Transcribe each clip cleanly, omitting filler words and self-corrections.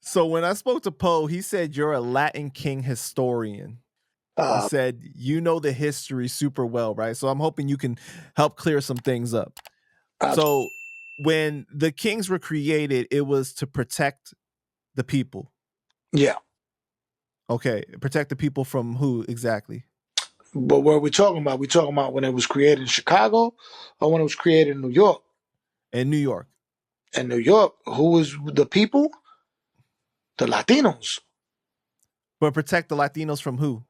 So when I spoke to Poe, he said you're a Latin King historian. He said you know the history super well, right? So I'm hoping you can help clear some things up. So when the kings were created, it was to protect the people. Yeah. Okay, protect the people from who exactly? But what are we talking about? We talking about when it was created in Chicago or when it was created in New York? In New York. In New York, who was the people? The Latinos. But protect the Latinos from who?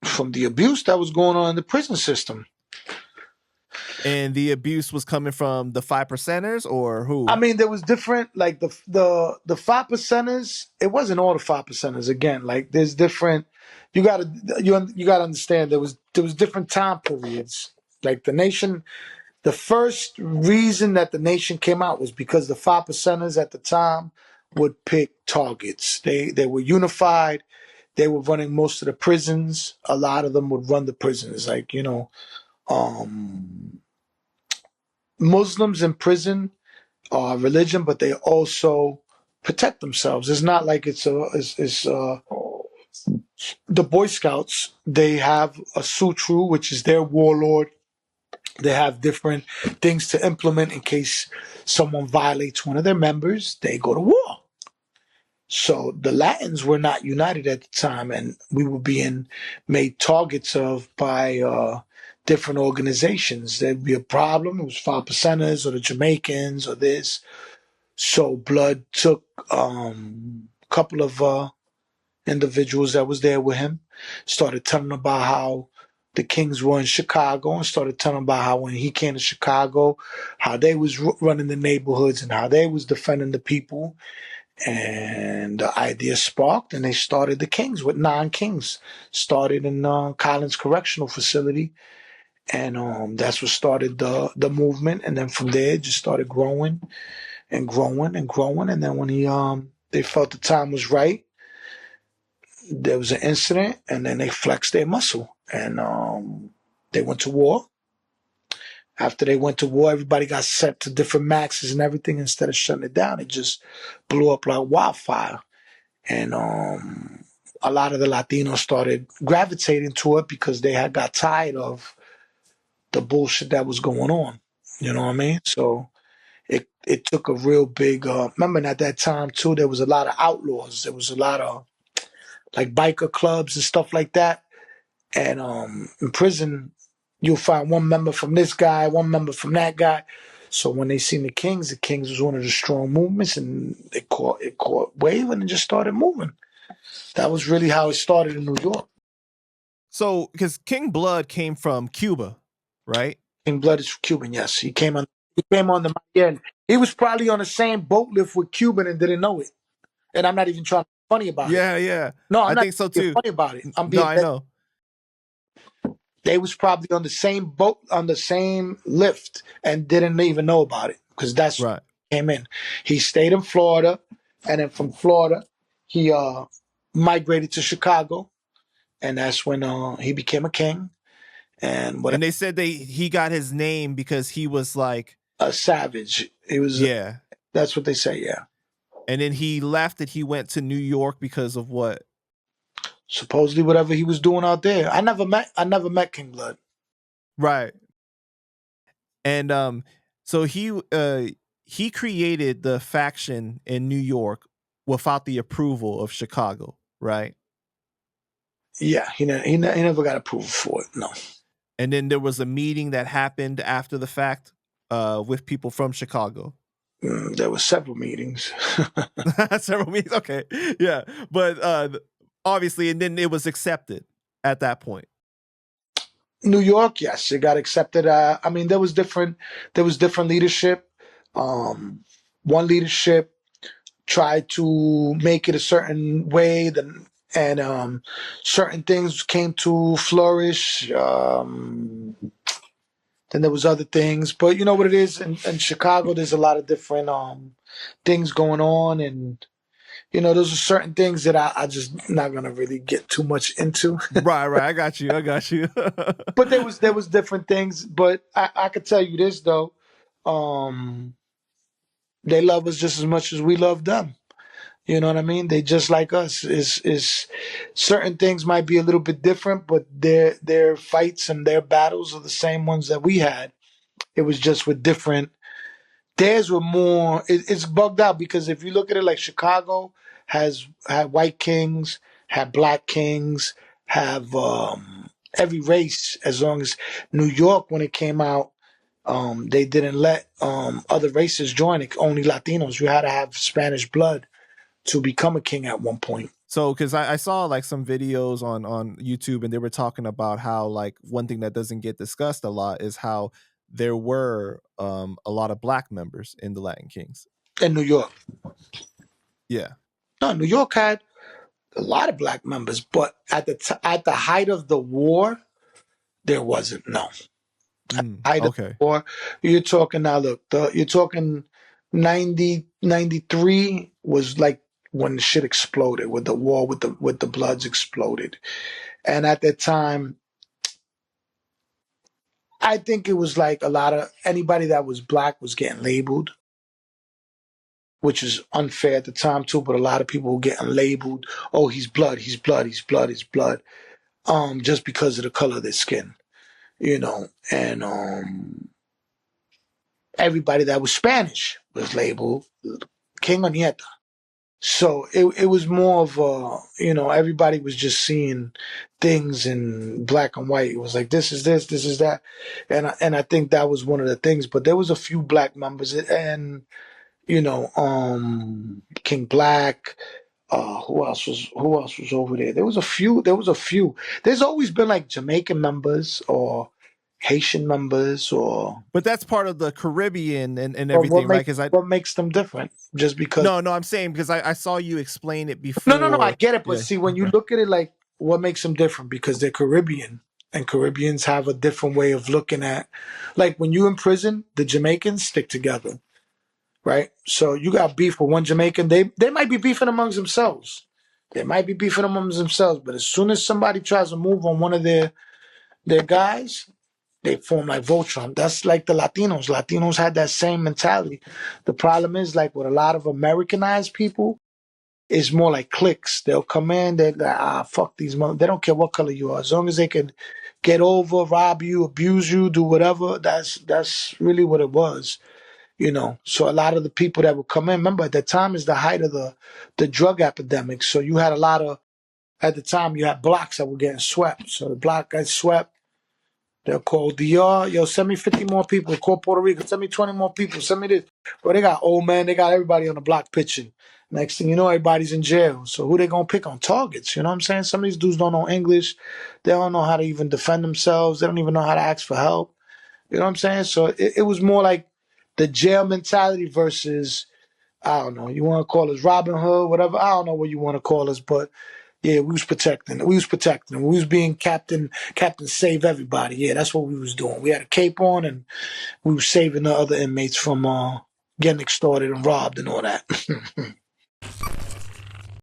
From the abuse that was going on in the prison system. And the abuse was coming from the 5%ers or who? I mean, there was different, like the 5%ers. It wasn't all the 5%ers. Again, like there's different. You gotta understand there was different time periods. Like the nation, the first reason that the nation came out was because the 5%ers at the time would pick targets. They were unified. They were running most of the prisons. A lot of them would run the prisons. Like, Muslims in prison are religion, but they also protect themselves. It's not like it's the Boy Scouts. They have a Sutru, which is their warlord. They have different things to implement in case someone violates one of their members. They go to war. So the Latins were not united at the time, and we were being made targets of by different organizations. There'd be a problem. It was 5%ers or the Jamaicans or this. So Blood took a couple of individuals that was there with him, started telling about how the Kings were in Chicago, and started telling about how when he came to Chicago, how they was running the neighborhoods and how they was defending the people. And the idea sparked, and they started the Kings with 9 Kings. Started in Collins Correctional Facility, and that's what started the movement. And then from there, it just started growing and growing and growing. And then when they felt the time was right, there was an incident, and then they flexed their muscle, and they went to war. After they went to war, everybody got sent to different maxes and everything. Instead of shutting it down, it just blew up like wildfire. And a lot of the Latinos started gravitating to it because they had got tired of the bullshit that was going on. You know what I mean? So it took a real big. Remember at that time too, there was a lot of outlaws. There was a lot of like biker clubs and stuff like that. And in prison, you'll find one member from this guy, one member from that guy. So when they seen the Kings was one of the strong movements, and it caught wave and it just started moving. That was really how it started in New York. So, because King Blood came from Cuba, right? King Blood is Cuban, yes. He came on the Miami. He was probably on the same boat lift with Cuban and didn't know it. And I'm not even trying to be funny about it. Yeah. No, I'm I not think so too. funny about it. I know. They was probably on the same boat, on the same lift, and didn't even know about it because that's right. Came in. He stayed in Florida, and then from Florida, he migrated to Chicago, and that's when he became a king. And they said he got his name because he was like a savage. He was that's what they say, yeah. And then he left and he went to New York because of what? Supposedly whatever he was doing out there. I never met King Blood. Right. And so he created the faction in New York without the approval of Chicago, right? Yeah, he never got approval for it, no. And then there was a meeting that happened after the fact with people from Chicago. There were several meetings. Several meetings, okay. Yeah, but obviously, and then it was accepted at that point. New York, yes, it got accepted. I mean, there was different leadership. One leadership tried to make it a certain way, and certain things came to flourish. Then there was other things, but you know what it is in Chicago. There's a lot of different things going on, and you know, those are certain things that I just not gonna really get too much into. Right. I got you. But there was different things. But I could tell you this though, They love us just as much as we love them. You know what I mean? They just like us. Is certain things might be a little bit different, but their fights and their battles are the same ones that we had. It was just with different. Theirs were more. It's bugged out because if you look at it, like Chicago has had white kings, had black kings, have every race. As long as New York, when it came out, they didn't let other races join it. Only Latinos. You had to have Spanish blood to become a king at one point. So, because I saw like some videos on YouTube, and they were talking about how like one thing that doesn't get discussed a lot is how there were a lot of black members in the Latin Kings. In New York. Yeah. No, New York had a lot of black members, but at the height of the war, there wasn't. No. Height of the war, you're talking now. Look, you're talking 93 was like when the shit exploded with the war with the Bloods exploded, and at that time, I think it was like a lot of anybody that was black was getting labeled, which is unfair at the time too. But a lot of people were getting labeled. Oh, he's blood. He's blood. He's blood. He's blood. Just because of the color of their skin, you know, and everybody that was Spanish was labeled King or Nieta. So it was more of a, you know, everybody was just seeing things in black and white. It was like, this is this is that. And I think that was one of the things. But there was a few black members and, you know, King Black. Who else was over there? There was a few. There's always been like Jamaican members or Haitian members or. But that's part of the Caribbean and everything, right? Because what makes them different? Just because? No, I'm saying because I saw you explain it before. No, I get it. But see, when you look at it, like what makes them different? Because they're Caribbean, and Caribbeans have a different way of looking at. Like when you in prison, the Jamaicans stick together, right? So you got beef with one Jamaican, they might be beefing amongst themselves. But as soon as somebody tries to move on one of their guys, they form like Voltron. That's like the Latinos. Latinos had that same mentality. The problem is like with a lot of Americanized people, it's more like cliques. They'll come in, they're like, fuck these mother. They don't care what color you are. As long as they can get over, rob you, abuse you, do whatever, that's really what it was. You know, so a lot of the people that would come in, remember at that time is the height of the drug epidemic. So you had a lot of, at the time you had blocks that were getting swept. So the block got swept. They'll call DR, yo, send me 50 more people. Call Puerto Rico, send me 20 more people. Send me this. But they got old man, they got everybody on the block pitching. Next thing you know, everybody's in jail. So who they gonna pick on? Targets, you know what I'm saying? Some of these dudes don't know English. They don't know how to even defend themselves. They don't even know how to ask for help. You know what I'm saying? So it was more like the jail mentality versus, I don't know, you want to call us Robin Hood, whatever. I don't know what you want to call us, but yeah, we was protecting. We was being Captain Save Everybody. Yeah, that's what we was doing. We had a cape on and we was saving the other inmates from getting extorted and robbed and all that.